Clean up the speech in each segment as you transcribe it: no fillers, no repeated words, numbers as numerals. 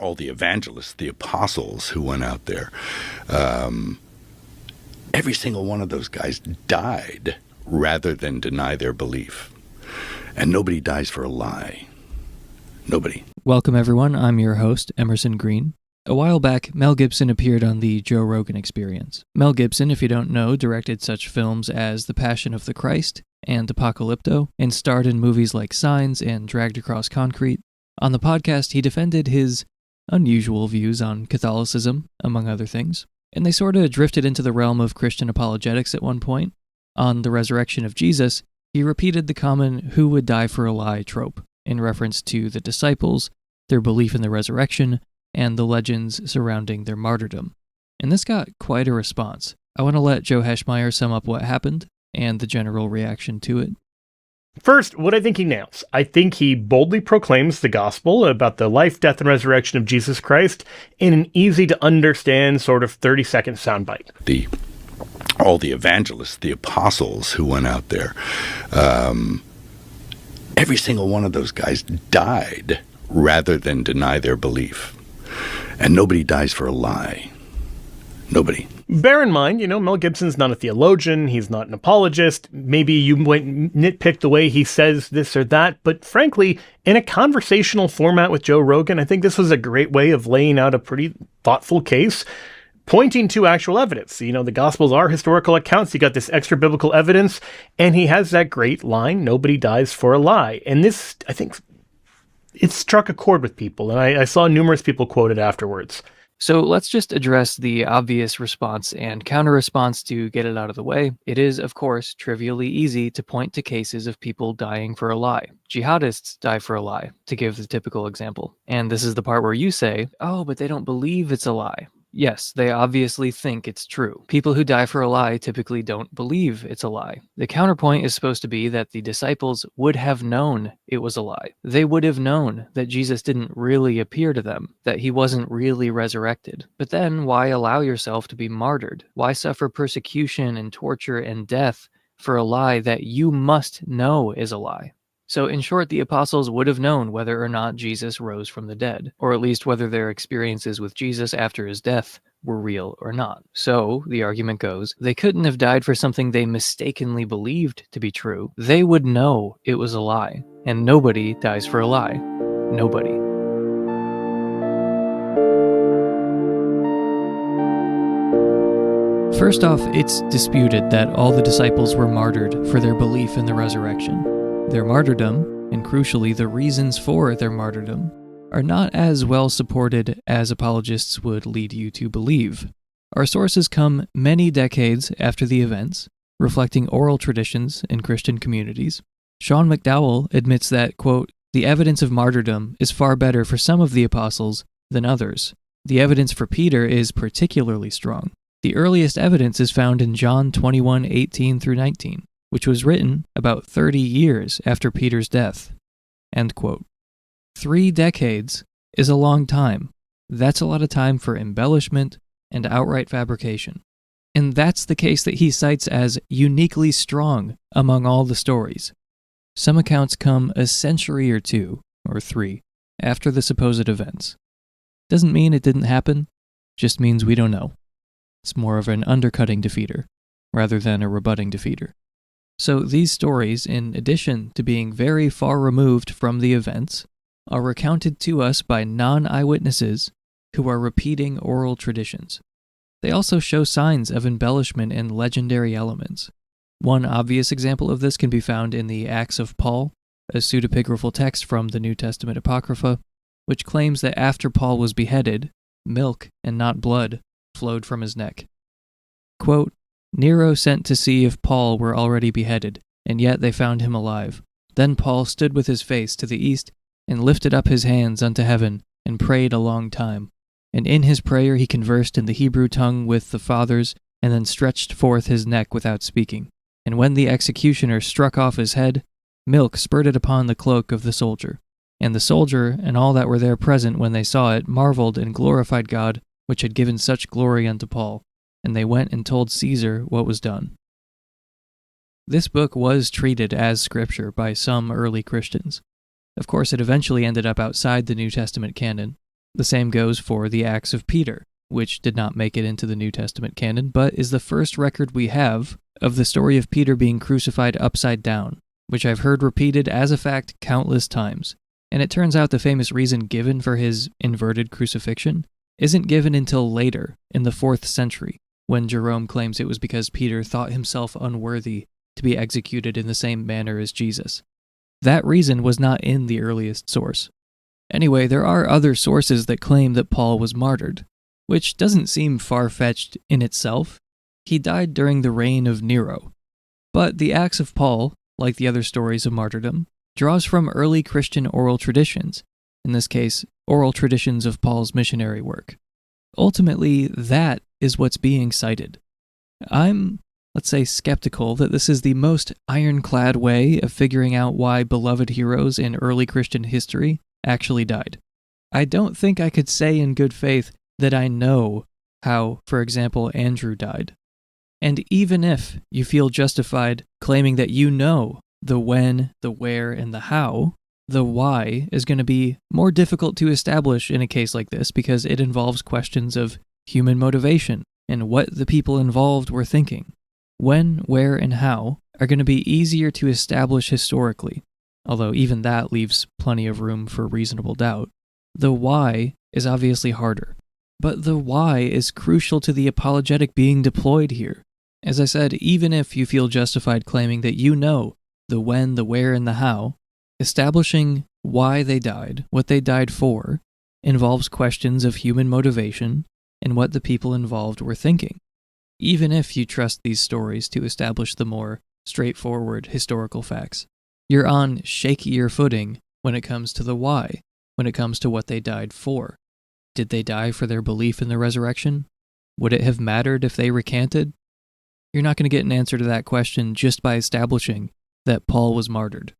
all the evangelists, the apostles who went out there, every single one of those guys died rather than deny their belief. And nobody dies for a lie. Nobody. Welcome, everyone. I'm your host, Emerson Green. A while back, Mel Gibson appeared on the Joe Rogan Experience. Mel Gibson, if you don't know, directed such films as The Passion of the Christ and Apocalypto, and starred in movies like Signs and Dragged Across Concrete. On the podcast, he defended his unusual views on Catholicism, among other things, and they sort of drifted into the realm of Christian apologetics at one point. On the resurrection of Jesus, he repeated the common "who would die for a lie" trope, in reference to the disciples, their belief in the resurrection, and the legends surrounding their martyrdom. And this got quite a response. I want to let Joe Heschmeyer sum up what happened and the general reaction to it. First, what I think he nails. I think he boldly proclaims the gospel about the life, death, and resurrection of Jesus Christ in an easy-to-understand sort of 30-second soundbite. All the evangelists, the apostles who went out there, every single one of those guys died rather than deny their belief. And nobody dies for a lie. Nobody. Bear in mind, Mel Gibson's not a theologian, he's not an apologist, maybe you might nitpick the way he says this or that, but frankly, in a conversational format with Joe Rogan, I think this was a great way of laying out a pretty thoughtful case, pointing to actual evidence. The Gospels are historical accounts, you got this extra biblical evidence, and he has that great line, nobody dies for a lie. And this, I think, it struck a chord with people, and I saw numerous people quote it afterwards. So let's just address the obvious response and counter-response to get it out of the way. It is, of course, trivially easy to point to cases of people dying for a lie. Jihadists die for a lie, to give the typical example. And this is the part where you say, oh, but they don't believe it's a lie. Yes, they obviously think it's true. People who die for a lie typically don't believe it's a lie. The counterpoint is supposed to be that the disciples would have known it was a lie. They would have known that Jesus didn't really appear to them, that he wasn't really resurrected. But then why allow yourself to be martyred? Why suffer persecution and torture and death for a lie that you must know is a lie? So in short, the apostles would have known whether or not Jesus rose from the dead, or at least whether their experiences with Jesus after his death were real or not. So, the argument goes, they couldn't have died for something they mistakenly believed to be true. They would know it was a lie, and nobody dies for a lie. Nobody. First off, it's disputed that all the disciples were martyred for their belief in the resurrection. Their martyrdom, and crucially the reasons for their martyrdom, are not as well supported as apologists would lead you to believe. Our sources come many decades after the events, reflecting oral traditions in Christian communities. Sean McDowell admits that, quote, the evidence of martyrdom is far better for some of the apostles than others. The evidence for Peter is particularly strong. The earliest evidence is found in John 21:18-19. Which was written about 30 years after Peter's death. End quote. 3 decades is a long time. That's a lot of time for embellishment and outright fabrication. And that's the case that he cites as uniquely strong among all the stories. Some accounts come a century or 2, or 3, after the supposed events. Doesn't mean it didn't happen, just means we don't know. It's more of an undercutting defeater, rather than a rebutting defeater. So these stories, in addition to being very far removed from the events, are recounted to us by non-eyewitnesses who are repeating oral traditions. They also show signs of embellishment and legendary elements. One obvious example of this can be found in the Acts of Paul, a pseudepigraphal text from the New Testament Apocrypha, which claims that after Paul was beheaded, milk and not blood flowed from his neck. Quote, Nero sent to see if Paul were already beheaded, and yet they found him alive. Then Paul stood with his face to the east, and lifted up his hands unto heaven, and prayed a long time. And in his prayer he conversed in the Hebrew tongue with the fathers, and then stretched forth his neck without speaking. And when the executioner struck off his head, milk spurted upon the cloak of the soldier. And the soldier and all that were there present when they saw it marveled and glorified God, which had given such glory unto Paul. And they went and told Caesar what was done. This book was treated as scripture by some early Christians. Of course, it eventually ended up outside the New Testament canon, The same goes for the Acts of Peter, which did not make it into the New Testament canon, but is the first record we have of the story of Peter being crucified upside down, which I've heard repeated as a fact countless times. And it turns out the famous reason given for his inverted crucifixion isn't given until later, in the 4th century, when Jerome claims it was because Peter thought himself unworthy to be executed in the same manner as Jesus. That reason was not in the earliest source. Anyway, there are other sources that claim that Paul was martyred, which doesn't seem far-fetched in itself. He died during the reign of Nero. But the Acts of Paul, like the other stories of martyrdom, draws from early Christian oral traditions, in this case, oral traditions of Paul's missionary work. Ultimately, that is what's being cited. I'm, let's say, skeptical that this is the most ironclad way of figuring out why beloved heroes in early Christian history actually died. I don't think I could say in good faith that I know how, for example, Andrew died. And even if you feel justified claiming that you know the when, the where, and the how, the why is going to be more difficult to establish in a case like this because it involves questions of human motivation and what the people involved were thinking. When, where, and how are going to be easier to establish historically, although even that leaves plenty of room for reasonable doubt. The why is obviously harder, but the why is crucial to the apologetic being deployed here. As I said, even if you feel justified claiming that you know the when, the where, and the how, establishing why they died, what they died for, involves questions of human motivation and what the people involved were thinking. Even if you trust these stories to establish the more straightforward historical facts, you're on shakier footing when it comes to the why, when it comes to what they died for. Did they die for their belief in the resurrection? Would it have mattered if they recanted? You're not going to get an answer to that question just by establishing that Paul was martyred.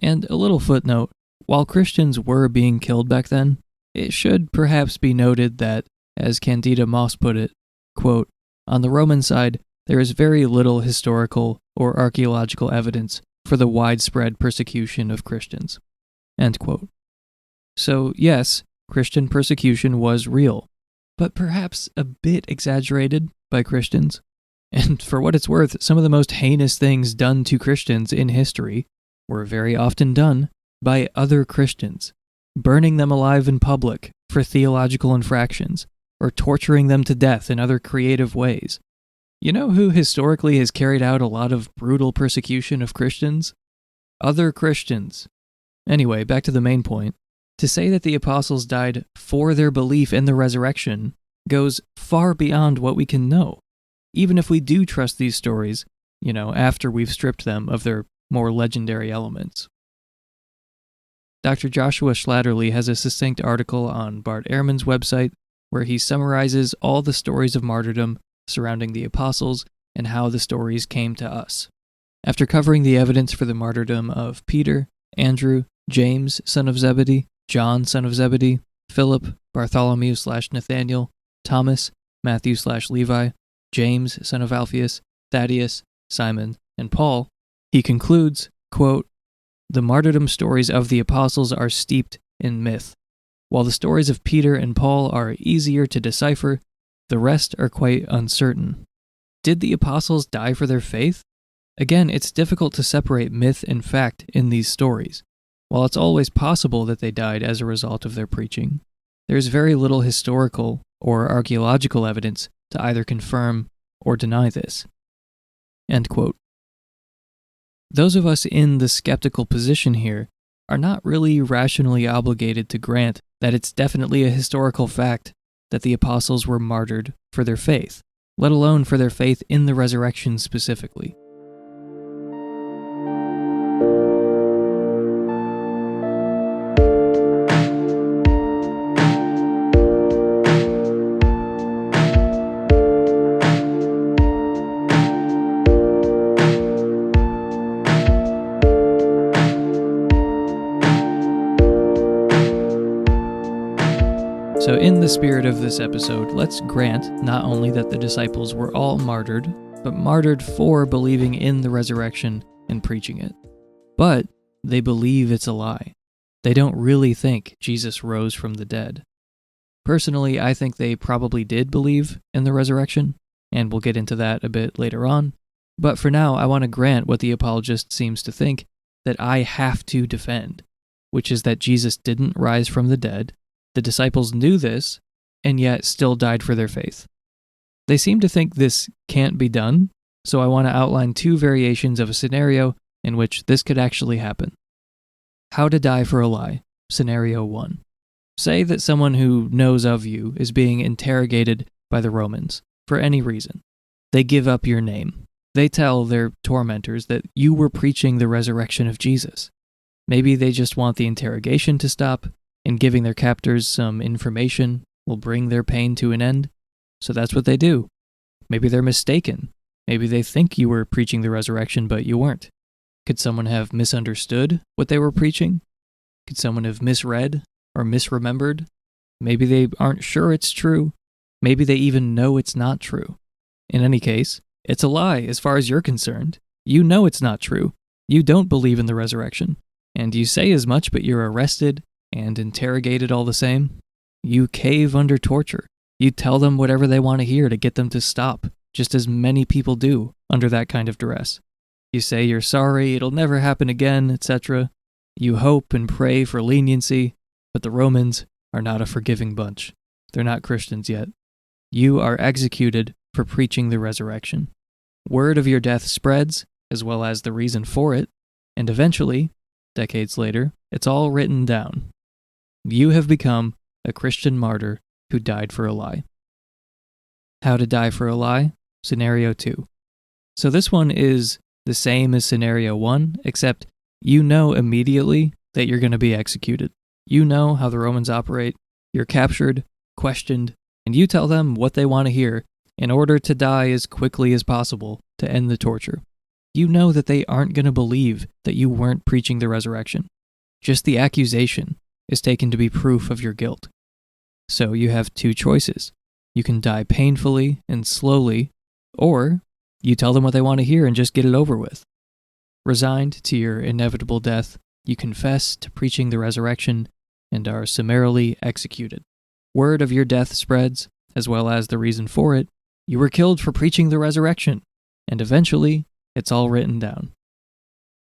And a little footnote, while Christians were being killed back then, it should perhaps be noted that, as Candida Moss put it, quote, "On the Roman side, there is very little historical or archaeological evidence for the widespread persecution of Christians." End quote. So yes, Christian persecution was real, but perhaps a bit exaggerated by Christians. And for what it's worth, some of the most heinous things done to Christians in history were very often done by other Christians, burning them alive in public for theological infractions, or torturing them to death in other creative ways. You know who historically has carried out a lot of brutal persecution of Christians? Other Christians. Anyway, back to the main point. To say that the apostles died for their belief in the resurrection goes far beyond what we can know, even if we do trust these stories, after we've stripped them of their more legendary elements. Dr. Joshua Schlatterly has a succinct article on Bart Ehrman's website where he summarizes all the stories of martyrdom surrounding the apostles and how the stories came to us. After covering the evidence for the martyrdom of Peter, Andrew, James, son of Zebedee, John, son of Zebedee, Philip, Bartholomew/Nathaniel, Thomas, Matthew/Levi, James, son of Alphaeus, Thaddeus, Simon, and Paul, he concludes, quote, "The martyrdom stories of the apostles are steeped in myth. While the stories of Peter and Paul are easier to decipher, the rest are quite uncertain. Did the apostles die for their faith? Again, it's difficult to separate myth and fact in these stories. While it's always possible that they died as a result of their preaching, there's very little historical or archaeological evidence to either confirm or deny this." End quote. Those of us in the skeptical position here are not really rationally obligated to grant that it's definitely a historical fact that the apostles were martyred for their faith, let alone for their faith in the resurrection specifically. So in the spirit of this episode, let's grant not only that the disciples were all martyred, but martyred for believing in the resurrection and preaching it. But they believe it's a lie. They don't really think Jesus rose from the dead. Personally, I think they probably did believe in the resurrection, and we'll get into that a bit later on. But for now, I want to grant what the apologist seems to think that I have to defend, which is that Jesus didn't rise from the dead, the disciples knew this, and yet still died for their faith. They seem to think this can't be done, so I want to outline two variations of a scenario in which this could actually happen. How to die for a lie, scenario 1. Say that someone who knows of you is being interrogated by the Romans for any reason. They give up your name. They tell their tormentors that you were preaching the resurrection of Jesus. Maybe they just want the interrogation to stop, and giving their captors some information will bring their pain to an end. So that's what they do. Maybe they're mistaken. Maybe they think you were preaching the resurrection, but you weren't. Could someone have misunderstood what they were preaching? Could someone have misread or misremembered? Maybe they aren't sure it's true. Maybe they even know it's not true. In any case, it's a lie as far as you're concerned. You know it's not true. You don't believe in the resurrection. And you say as much, but you're arrested and interrogated all the same. You cave under torture. You tell them whatever they want to hear to get them to stop, just as many people do under that kind of duress. You say you're sorry, it'll never happen again, etc. You hope and pray for leniency, but the Romans are not a forgiving bunch. They're not Christians yet. You are executed for preaching the resurrection. Word of your death spreads, as well as the reason for it, and eventually, decades later, it's all written down. You have become a Christian martyr who died for a lie. How to die for a lie? Scenario 2. So this one is the same as scenario 1, except you know immediately that you're going to be executed. You know how the Romans operate. You're captured, questioned, and you tell them what they want to hear in order to die as quickly as possible to end the torture. You know that they aren't going to believe that you weren't preaching the resurrection. Just the accusation is taken to be proof of your guilt. So you have two choices. You can die painfully and slowly, or you tell them what they want to hear and just get it over with. Resigned to your inevitable death, you confess to preaching the resurrection and are summarily executed. Word of your death spreads, as well as the reason for it. You were killed for preaching the resurrection, and eventually, it's all written down.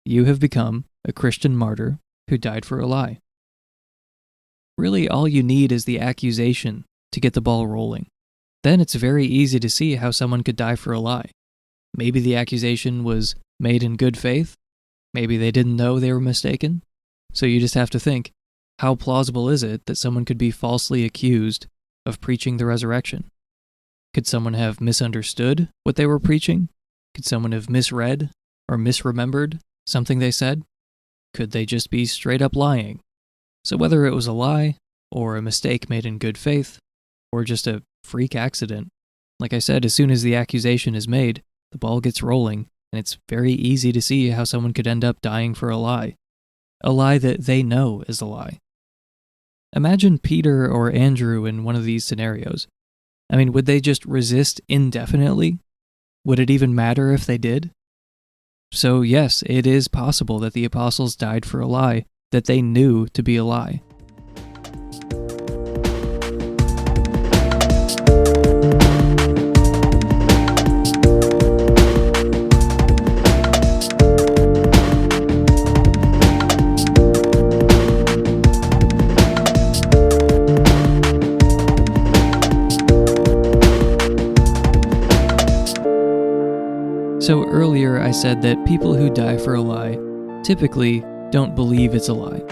You have become a Christian martyr who died for a lie. Really, all you need is the accusation to get the ball rolling. Then it's very easy to see how someone could die for a lie. Maybe the accusation was made in good faith. Maybe they didn't know they were mistaken. So you just have to think, how plausible is it that someone could be falsely accused of preaching the resurrection? Could someone have misunderstood what they were preaching? Could someone have misread or misremembered something they said? Could they just be straight up lying? So whether it was a lie, or a mistake made in good faith, or just a freak accident, like I said, as soon as the accusation is made, the ball gets rolling, and it's very easy to see how someone could end up dying for a lie that they know is a lie. Imagine Peter or Andrew in one of these scenarios. I mean, would they just resist indefinitely? Would it even matter if they did? So yes, it is possible that the apostles died for a lie that they knew to be a lie. So earlier I said that people who die for a lie typically don't believe it's a lie.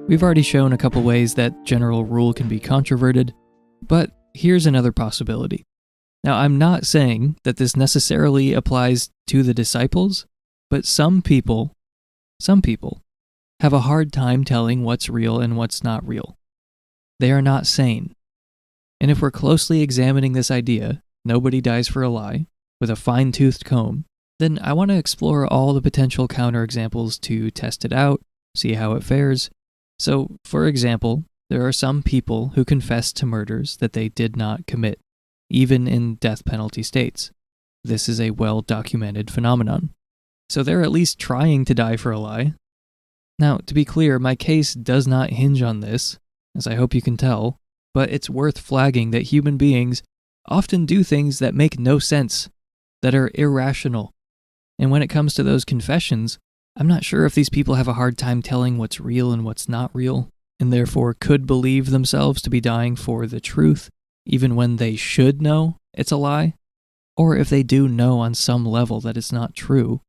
We've already shown a couple ways that general rule can be controverted, but here's another possibility. Now, I'm not saying that this necessarily applies to the disciples, but some people have a hard time telling what's real and what's not real. They are not sane. And if we're closely examining this idea, nobody dies for a lie, with a fine-toothed comb, then I want to explore all the potential counterexamples to test it out, see how it fares. So, for example, there are some people who confess to murders that they did not commit, even in death penalty states. This is a well-documented phenomenon. So they're at least trying to die for a lie. Now, to be clear, my case does not hinge on this, as I hope you can tell, but it's worth flagging that human beings often do things that make no sense, that are irrational. And when it comes to those confessions, I'm not sure if these people have a hard time telling what's real and what's not real, and therefore could believe themselves to be dying for the truth, even when they should know it's a lie, or if they do know on some level that it's not true,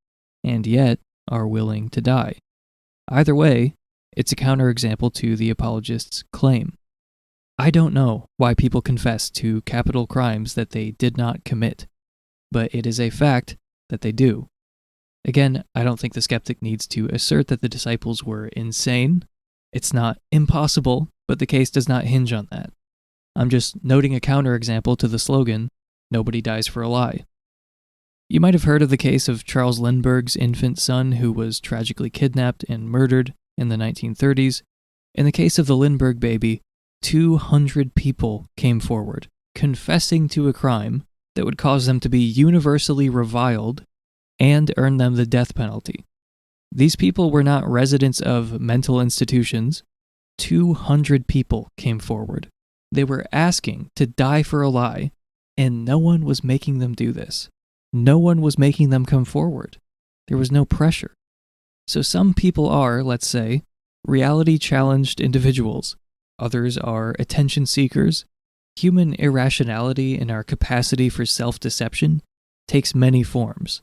and yet are willing to die. Either way, it's a counterexample to the apologist's claim. I don't know why people confess to capital crimes that they did not commit, but it is a fact that they do. Again, I don't think the skeptic needs to assert that the disciples were insane. It's not impossible, but the case does not hinge on that. I'm just noting a counterexample to the slogan, "Nobody dies for a lie." You might have heard of the case of Charles Lindbergh's infant son who was tragically kidnapped and murdered in the 1930s. In the case of the Lindbergh baby, 200 people came forward, confessing to a crime that would cause them to be universally reviled and earn them the death penalty. These people were not residents of mental institutions. 200 people came forward. They were asking to die for a lie, and no one was making them do this. No one was making them come forward. There was no pressure. So some people are, let's say, reality-challenged individuals. Others are attention seekers. Human irrationality and our capacity for self-deception takes many forms.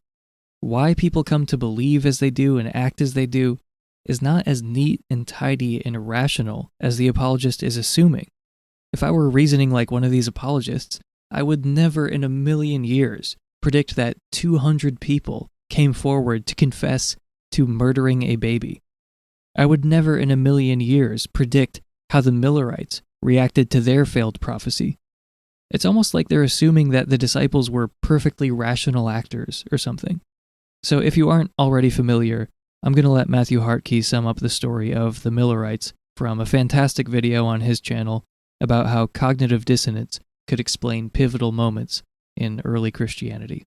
Why people come to believe as they do and act as they do is not as neat and tidy and rational as the apologist is assuming. If I were reasoning like one of these apologists, I would never in a million years predict that 200 people came forward to confess to murdering a baby. I would never in a million years predict how the Millerites reacted to their failed prophecy. It's almost like they're assuming that the disciples were perfectly rational actors or something. So if you aren't already familiar, I'm going to let Matthew Hartke sum up the story of the Millerites from a fantastic video on his channel about how cognitive dissonance could explain pivotal moments in early Christianity.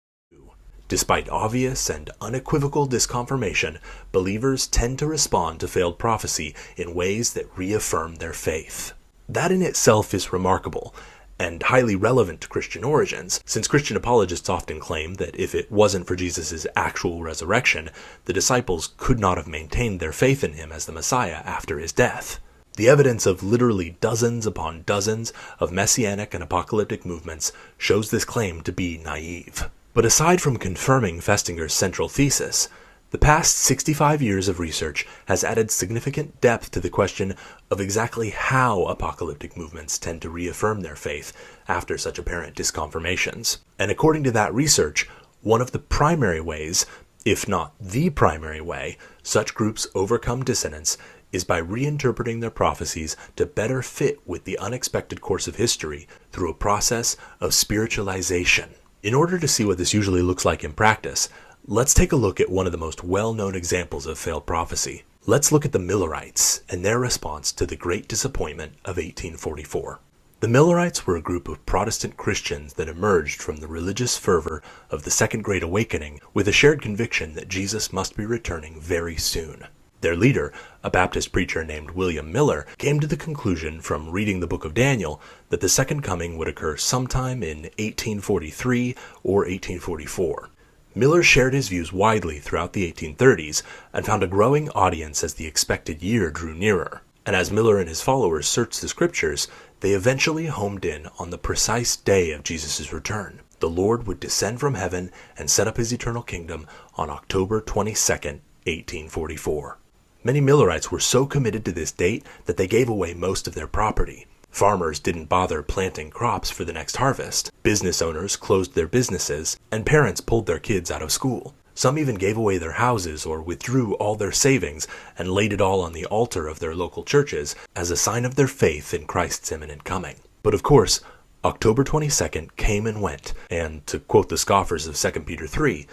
Despite obvious and unequivocal disconfirmation, believers tend to respond to failed prophecy in ways that reaffirm their faith. That in itself is remarkable, and highly relevant to Christian origins, since Christian apologists often claim that if it wasn't for Jesus' actual resurrection, the disciples could not have maintained their faith in him as the Messiah after his death. The evidence of literally dozens upon dozens of messianic and apocalyptic movements shows this claim to be naive. But aside from confirming Festinger's central thesis, the past 65 years of research has added significant depth to the question of exactly how apocalyptic movements tend to reaffirm their faith after such apparent disconfirmations. And according to that research, one of the primary ways, if not the primary way, such groups overcome dissonance is by reinterpreting their prophecies to better fit with the unexpected course of history through a process of spiritualization. In order to see what this usually looks like in practice, let's take a look at one of the most well-known examples of failed prophecy. Let's look at the Millerites and their response to the Great Disappointment of 1844. The Millerites were a group of Protestant Christians that emerged from the religious fervor of the Second Great Awakening with a shared conviction that Jesus must be returning very soon. Their leader, a Baptist preacher named William Miller, came to the conclusion from reading the book of Daniel that the second coming would occur sometime in 1843 or 1844. Miller shared his views widely throughout the 1830s and found a growing audience as the expected year drew nearer. And as Miller and his followers searched the scriptures, they eventually homed in on the precise day of Jesus' return. The Lord would descend from heaven and set up his eternal kingdom on October 22nd, 1844. Many Millerites were so committed to this date that they gave away most of their property. Farmers didn't bother planting crops for the next harvest. Business owners closed their businesses, and parents pulled their kids out of school. Some even gave away their houses or withdrew all their savings and laid it all on the altar of their local churches as a sign of their faith in Christ's imminent coming. But of course, October 22nd came and went, and to quote the scoffers of 2 Peter 3,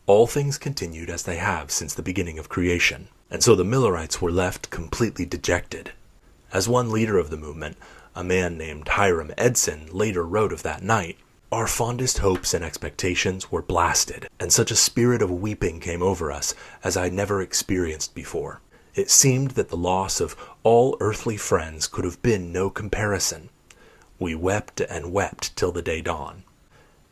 all things continued as they have since the beginning of creation. And so the Millerites were left completely dejected. As one leader of the movement, a man named Hiram Edson, later wrote of that night, "Our fondest hopes and expectations were blasted, and such a spirit of weeping came over us as I never experienced before. It seemed that the loss of all earthly friends could have been no comparison. We wept and wept till the day dawn.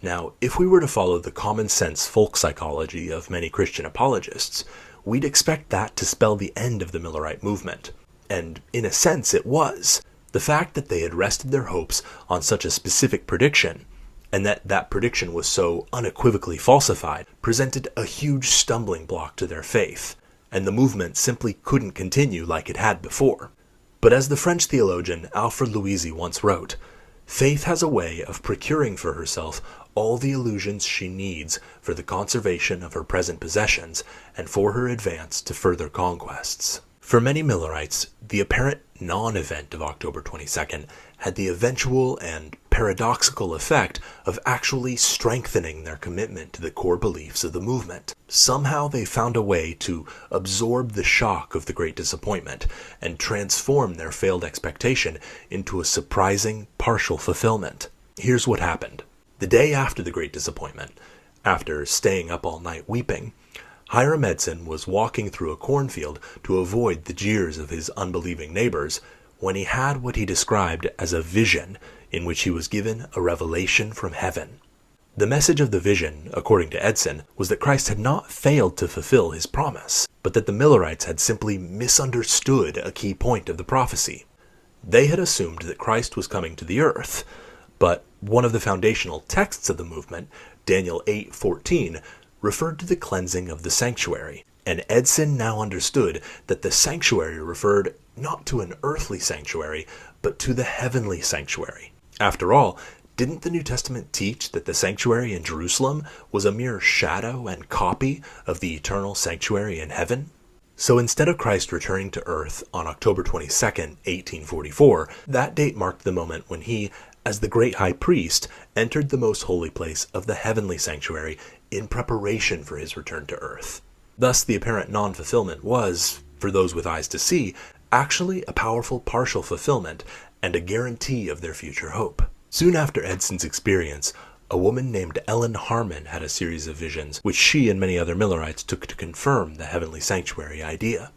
Now, if we were to follow the common sense folk psychology of many Christian apologists, we'd expect that to spell the end of the Millerite movement. And in a sense, it was. The fact that they had rested their hopes on such a specific prediction, and that prediction was so unequivocally falsified, presented a huge stumbling block to their faith, and the movement simply couldn't continue like it had before. But as the French theologian Alfred Louisi once wrote, faith has a way of procuring for herself all the illusions she needs for the conservation of her present possessions and for her advance to further conquests. For many Millerites, the apparent non-event of October 22nd had the eventual and paradoxical effect of actually strengthening their commitment to the core beliefs of the movement. Somehow they found a way to absorb the shock of the Great Disappointment and transform their failed expectation into a surprising partial fulfillment. Here's what happened. The day after the Great Disappointment, after staying up all night weeping, Hiram Edson was walking through a cornfield to avoid the jeers of his unbelieving neighbors when he had what he described as a vision in which he was given a revelation from heaven. The message of the vision, according to Edson, was that Christ had not failed to fulfill his promise, but that the Millerites had simply misunderstood a key point of the prophecy. They had assumed that Christ was coming to the earth, but one of the foundational texts of the movement, Daniel 8:14, referred to the cleansing of the sanctuary, and Edson now understood that the sanctuary referred not to an earthly sanctuary, but to the heavenly sanctuary. After all, didn't the New Testament teach that the sanctuary in Jerusalem was a mere shadow and copy of the eternal sanctuary in heaven? So instead of Christ returning to earth on October 22nd, 1844, that date marked the moment when he, as the great high priest, entered the most holy place of the heavenly sanctuary in preparation for his return to earth. Thus, the apparent non-fulfillment was, for those with eyes to see, actually a powerful partial fulfillment and a guarantee of their future hope. Soon after Edson's experience, a woman named Ellen Harmon had a series of visions which she and many other Millerites took to confirm the heavenly sanctuary idea.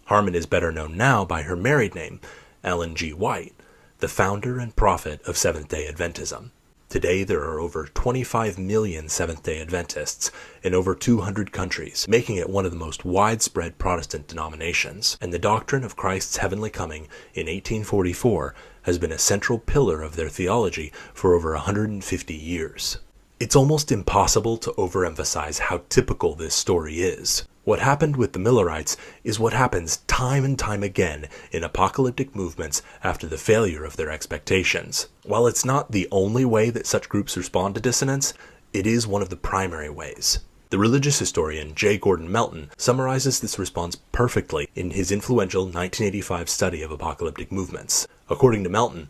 Harmon is better known now by her married name, Ellen G. White, the founder and prophet of Seventh-day Adventism. Today there are over 25 million Seventh-day Adventists in over 200 countries, making it one of the most widespread Protestant denominations, and the doctrine of Christ's heavenly coming in 1844 has been a central pillar of their theology for over 150 years. It's almost impossible to overemphasize how typical this story is. What happened with the Millerites is what happens time and time again in apocalyptic movements after the failure of their expectations. While it's not the only way that such groups respond to dissonance, it is one of the primary ways. The religious historian J. Gordon Melton summarizes this response perfectly in his influential 1985 study of apocalyptic movements. According to Melton,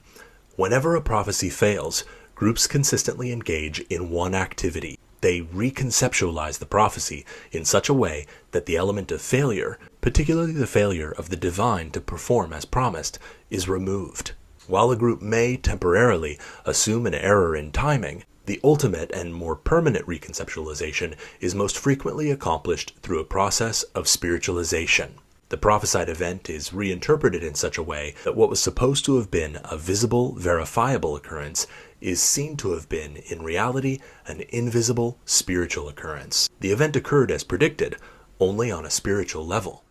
whenever a prophecy fails, groups consistently engage in one activity. They reconceptualize the prophecy in such a way that the element of failure, particularly the failure of the divine to perform as promised, is removed. While a group may temporarily assume an error in timing, the ultimate and more permanent reconceptualization is most frequently accomplished through a process of spiritualization. The prophesied event is reinterpreted in such a way that what was supposed to have been a visible, verifiable occurrence is seen to have been, in reality, an invisible, spiritual occurrence. The event occurred as predicted, only on a spiritual level.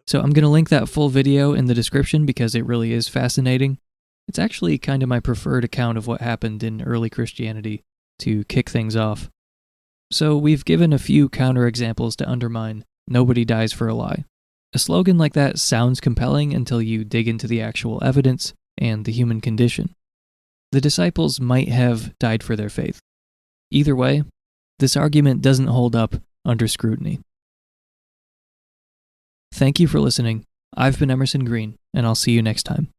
So I'm going to link that full video in the description because it really is fascinating. It's actually kind of my preferred account of what happened in early Christianity to kick things off. So we've given a few counterexamples to undermine "nobody dies for a lie." A slogan like that sounds compelling until you dig into the actual evidence and the human condition. The disciples might have died for their faith. Either way, this argument doesn't hold up under scrutiny. Thank you for listening. I've been Emerson Green, and I'll see you next time.